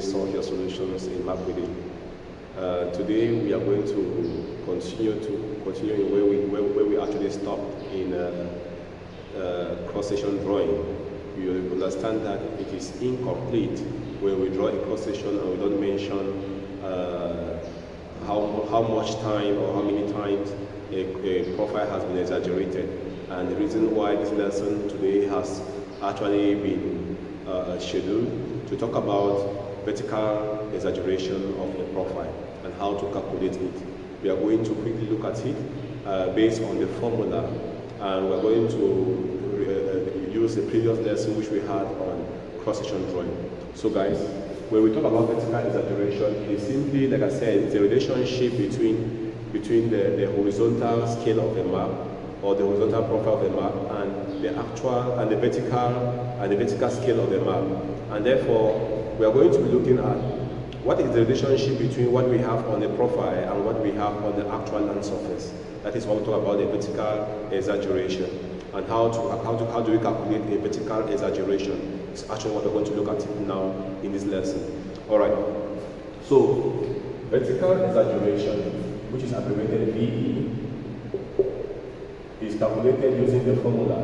solve your solutions in map reading. Today we are going to continue where we actually stopped in cross-section drawing. You understand that it is incomplete when we draw a cross-section and we don't mention how much time or how many times a profile has been exaggerated. And the reason why this lesson today has actually been scheduled to talk about vertical exaggeration of a profile and how to calculate it. We are going to quickly look at it based on the formula, and we're going to use the previous lesson which we had on cross-section drawing. So guys, when we talk about vertical exaggeration, it is simply, like I said, it's a relationship between the horizontal scale of a map or the horizontal profile of the map and the actual and the vertical scale of the map. And therefore, we are going to be looking at what is the relationship between what we have on the profile and what we have on the actual land surface. That is what we talk about the vertical exaggeration, and how do we calculate a vertical exaggeration. It's actually what we're going to look at now in this lesson. All right. So, vertical exaggeration, which is abbreviated VE, is calculated using the formula,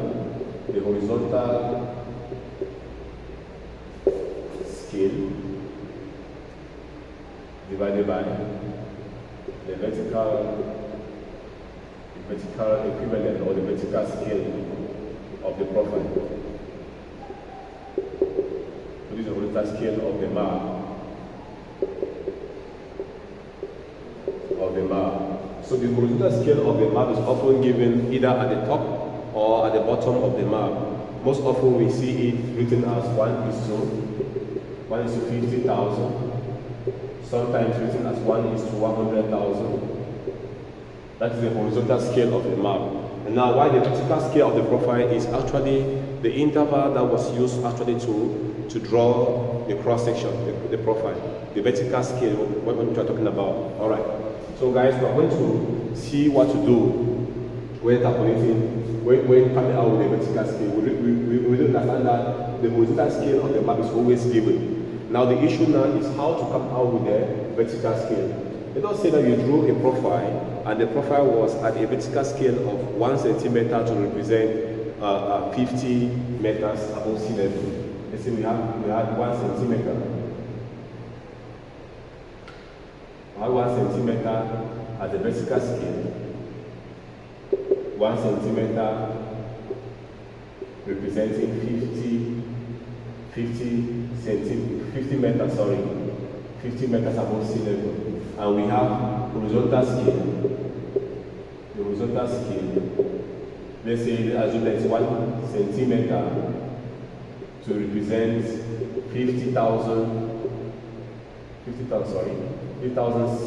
the horizontal scale divided by the vertical equivalent or the vertical scale of the profile. So this is the horizontal scale of the map. So the horizontal scale of the map is often given either at the top or at the bottom of the map. Most often we see it written as 1:50,000. Sometimes written as 1:100,000. That is the horizontal scale of the map. And now, why the vertical scale of the profile is actually the interval that was used actually to draw the cross section, the profile, the vertical scale, what we are talking about. All right. So, guys, we are going to see what to do when calculating, when coming out with the vertical scale. We understand that the horizontal scale of the map is always given. Now the issue now is how to come out with the vertical scale. Let us say that you drew a profile and the profile was at a vertical scale of 1 centimeter to represent 50 meters above sea level. Let's say we had 1 centimeter. 1 centimeter at the vertical scale. 1 centimeter representing 50 meters above sea level, and we have horizontal scale. The horizontal scale, let's say assume that it's 1 centimeter to represent 50,000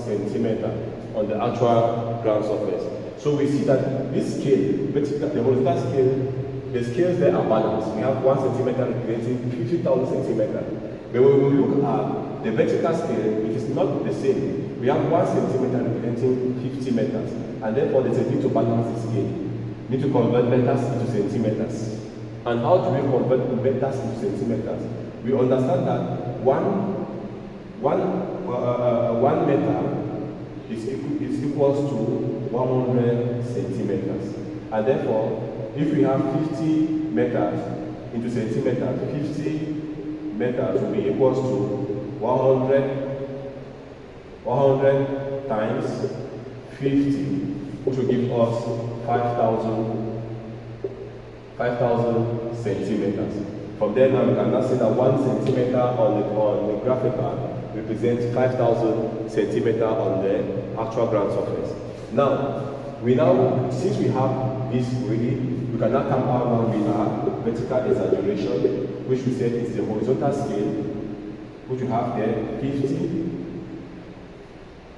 centimeters on the actual ground surface. So we see that this scale, the horizontal scale, the scales there are balanced. We have 1 centimeter representing 50,000 centimeters. But when we look at the vertical scale, it is not the same. We have 1 centimeter representing 50 meters. And therefore, there's a need to balance the scale. We need to convert meters into centimeters. And how do we convert meters into centimeters? We understand that one meter is equals to 100 centimeters. And therefore, if we have 50 meters into centimeters, 50 meters will be equals to 100 times 50, which will give us 5,000 centimeters. From there now we can now say that 1 centimeter on the graphical represents 5,000 centimeters on the actual ground surface. Now, since we have this ready, we can now come out now with our vertical exaggeration, which we said is the horizontal scale, which we have there, 50.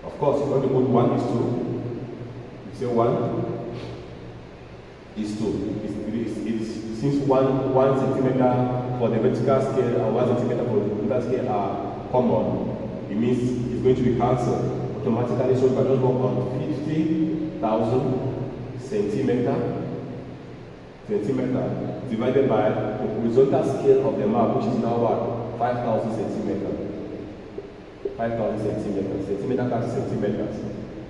Of course, if you want to put 1:2, you say 1:2. Since 1 centimeter for the vertical scale and 1 centimeter for the horizontal scale are common, it means it's going to be cancelled automatically. So we can just work on 50,000 centimeter divided by the horizontal scale of the map, which is now what? 5,000 centimeters. 5,000 centimeters. Centimeter cancel centimeters.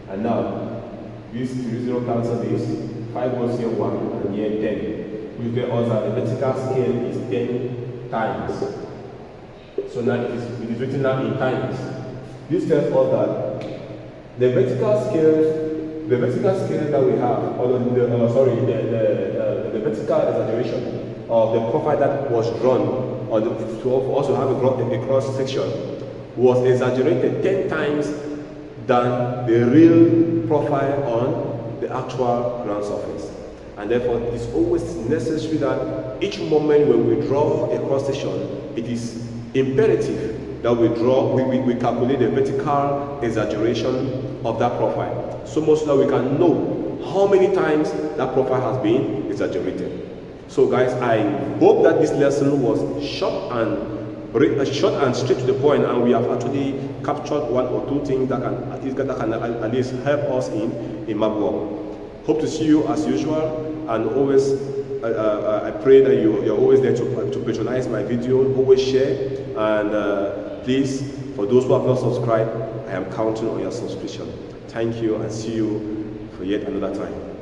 And now, use 0 cancel this. 5 goes here 1 and here 10. We get us that the vertical scale is 10 times. So now it is written now in times. This tells us that the vertical scale that we have, or the vertical exaggeration of the profile that was drawn, or to also have a cross section, was exaggerated 10 times than the real profile on the actual ground surface. And therefore, it is always necessary that each moment when we draw a cross section, it is imperative that we calculate the vertical exaggeration of that profile, so much that we can know how many times that profile has been exaggerated. So guys, I hope that this lesson was short and straight to the point, and we have actually captured 1 or 2 things that can at least help us in map work. Hope to see you as usual, and always I pray that you're always there to patronize my video, always share, and please, for those who have not subscribed, I am counting on your subscription. Thank you, and see you for yet another time.